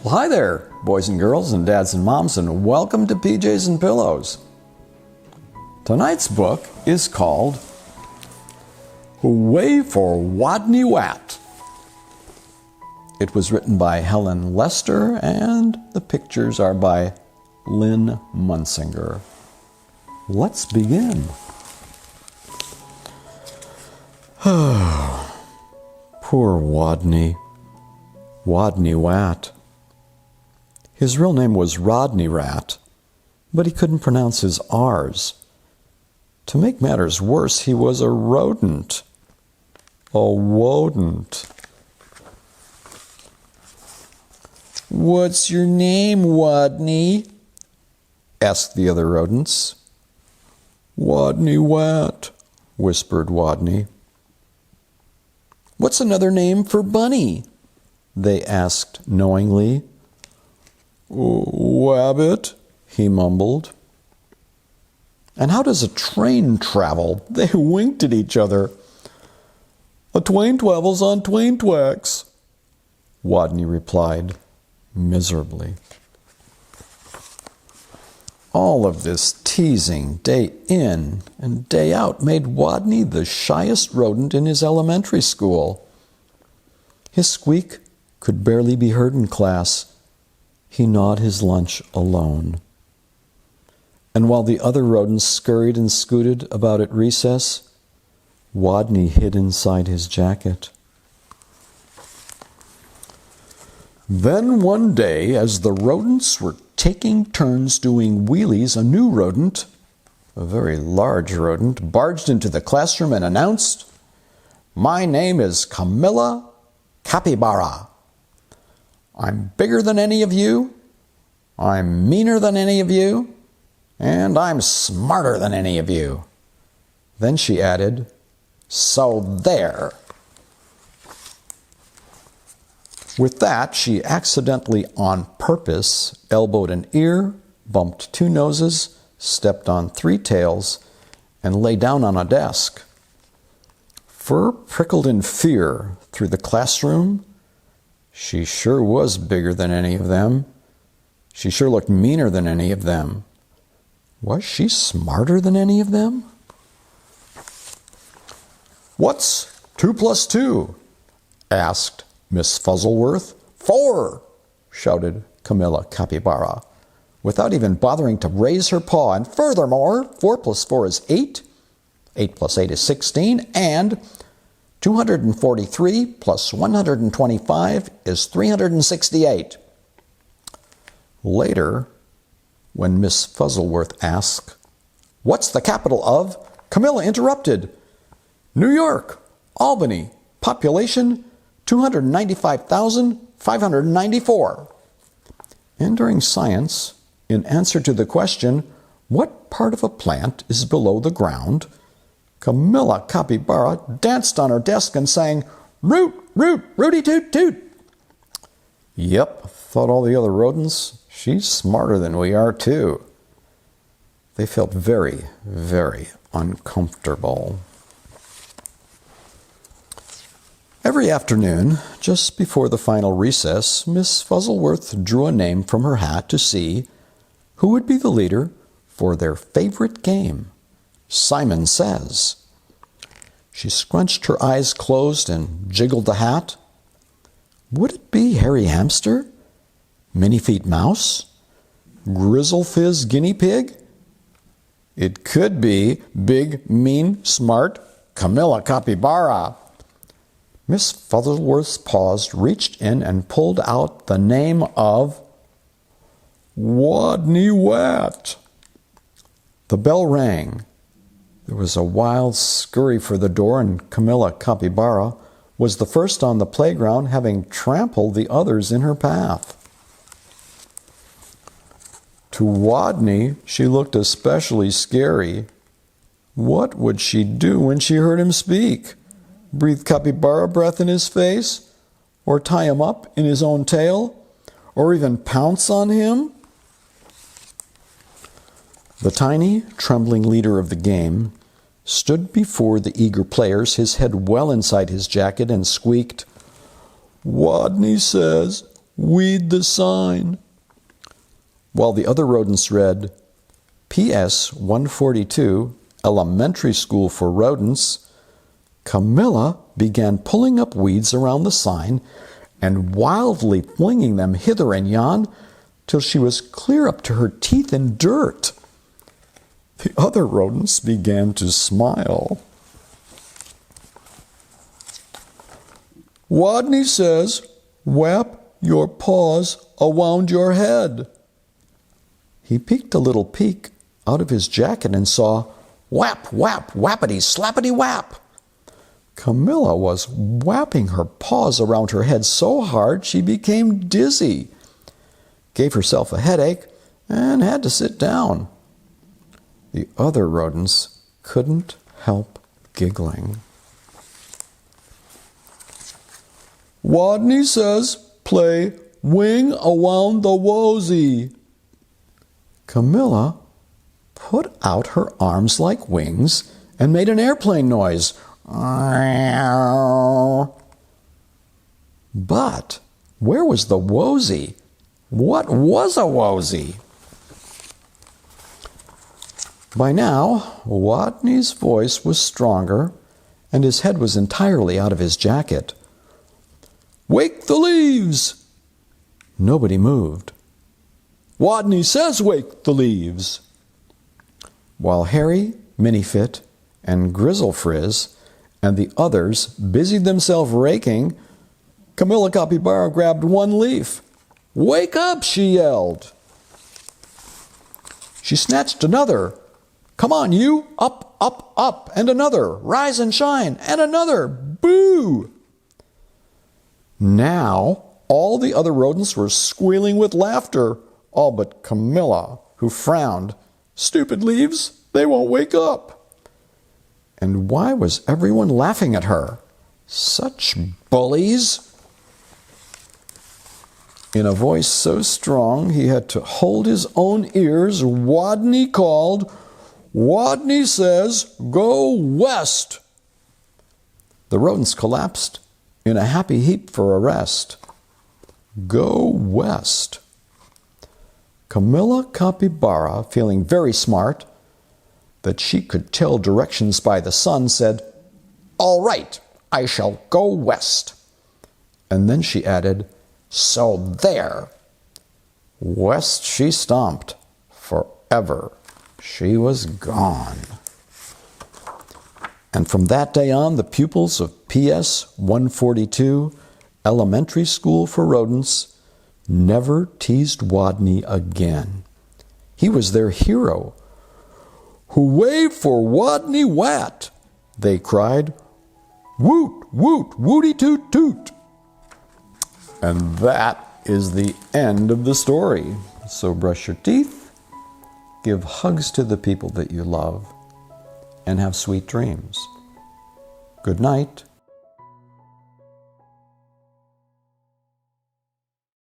Well, hi there, boys and girls and dads and moms, and welcome to PJs and Pillows. Tonight's book is called Hooway for WODNEY WAT. It was written by Helen Lester, and the pictures are by Lynn Munsinger. Let's begin. Poor WODNEY. WODNEY WAT. His real name was Rodney Rat, but he couldn't pronounce his R's. To make matters worse, he was a rodent. A wodent. "What's your name, WODNEY?" asked the other rodents. "WODNEY WAT," whispered WODNEY. "What's another name for bunny?" they asked knowingly. "Wabbit," he mumbled. "And how does a train travel?" They winked at each other. "A twain twavels on twain twacks," WODNEY replied miserably. All of this teasing day in and day out made WODNEY the shyest rodent in his elementary school. His squeak could barely be heard in class. He gnawed his lunch alone. And while the other rodents scurried and scooted about at recess, WODNEY hid inside his jacket. Then one day, as the rodents were taking turns doing wheelies, a new rodent, a very large rodent, barged into the classroom and announced, "My name is Camila Capybara. I'm bigger than any of you, I'm meaner than any of you, and I'm smarter than any of you." Then she added, "So there." With that, she accidentally, on purpose, elbowed an ear, bumped two noses, stepped on three tails, and lay down on a desk. Fur prickled in fear through the classroom. She sure was bigger than any of them. She sure looked meaner than any of them. Was she smarter than any of them? "What's 2 plus 2? asked Miss Fuzzleworth. "4, shouted Camila Capybara, without even bothering to raise her paw. "And furthermore, 4 plus 4 is 8, 8 plus 8 is 16, and 243 plus 125 is 368. Later, when Miss Fuzzleworth asked, "What's the capital of?" Camila interrupted, "New York, Albany, population 295,594. And during science, in answer to the question, "What part of a plant is below the ground?" Camila Capybara danced on her desk and sang, "Root, root, rooty toot toot." Yep, thought all the other rodents, she's smarter than we are too. They felt very, very uncomfortable. Every afternoon, just before the final recess, Miss Fuzzleworth drew a name from her hat to see who would be the leader for their favorite game, Simon Says. She scrunched her eyes closed and jiggled the hat. Would it be Hairy Hamster? Minnie Feet Mouse? Grizzle Fizz Guinea Pig? It could be big, mean, smart Camila Capybara. Miss Fuzzleworth's paws reached in and pulled out the name of WODNEY WAT. The bell rang. There was a wild scurry for the door, and Camila Capybara was the first on the playground, having trampled the others in her path. To WODNEY, she looked especially scary. What would she do when she heard him speak? Breathe capybara breath in his face? Or tie him up in his own tail? Or even pounce on him? The tiny, trembling leader of the game stood before the eager players, his head well inside his jacket, and squeaked, "WODNEY says, weed the sign. While the other rodents read, PS 142, Elementary School for Rodents, Camila began pulling up weeds around the sign and wildly flinging them hither and yon till she was clear up to her teeth in dirt. The other rodents began to smile. Wadney says, wrap your paws around your head. He peeked a little peek out of his jacket and saw, whap, whap, whappity, slappity, whap. Camila was whapping her paws around her head so hard she became dizzy, gave herself a headache, and had to sit down. The other rodents couldn't help giggling. Wadney says, play wing around the wosy. Camila put out her arms like wings and made an airplane noise. But where was the wosy? What was a wosy? By now, Wadney's voice was stronger, and his head was entirely out of his jacket. Wake the leaves! Nobody moved. Wadney says wake the leaves. While Harry, Minifit, and Grizzlefrizz and the others busied themselves raking, Camila Capybara grabbed one leaf. Wake up, she yelled. She snatched another. Come on, you! Up, up, up! And another! Rise and shine! And another! Boo! Now, all the other rodents were squealing with laughter, all but Camila, who frowned. Stupid leaves, they won't wake up. And why was everyone laughing at her? Such bullies! In a voice so strong he had to hold his own ears, Wadney called, Wadney says, go west! The rodents collapsed in a happy heap for a rest. Go west. Camila Capybara, feeling very smart, that she could tell directions by the sun, said, all right, I shall go west. And then she added, so there. West she stomped. Forever she was gone. And from that day on, the pupils of PS 142, Elementary School for Rodents, never teased Wadney again. He was their hero. Hooway for Woodney Wat, they cried. Woot, woot, wooty toot toot. And that is the end of the story. So brush your teeth, give hugs to the people that you love, and have sweet dreams. Good night.